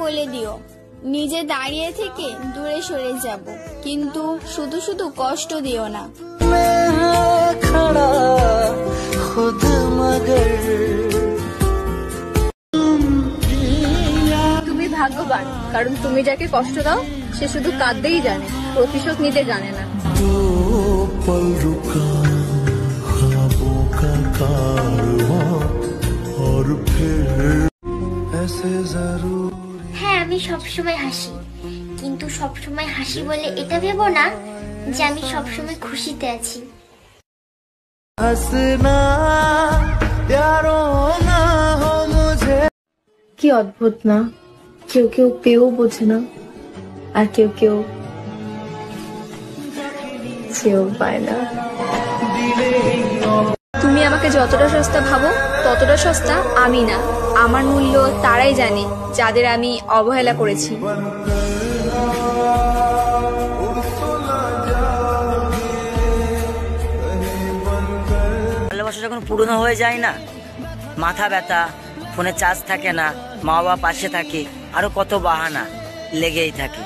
বলে দিও, নিজে দাঁড়িয়ে থেকে দূরে সরে যাব, কিন্তু শুধু শুধু কষ্ট দিও না। তুমি ভাগ্যবান, কারণ তুমি যাকে কষ্ট দাও সে শুধু কাঁদতেই জানে, প্রতিশোধ নিতে জানে না। হ্যাঁ, আমি সবসময় হাসি, কিন্তু সবসময় হাসি বলে এটা ভেবো না যে আমি সবসময় খুশিতে আছি। কি অদ্ভুত না, কেউ কেউ পেয়েও বোঝে না, আর কেউ কেউ চেয়েও পায় না। তুমি আমাকে যতটা সস্তা ভাবো ততটা সস্তা আমি না। আমার মূল্য তারাই জানে যাদের আমি অবহেলা করেছি। ভালোবাসা যখন পুরনো হয়ে যায় না, মাথা ব্যথা, ফোনে চার্জ থাকে না, মা বাবা পাশে থাকে, আরো কত বাহানা লেগেই থাকে।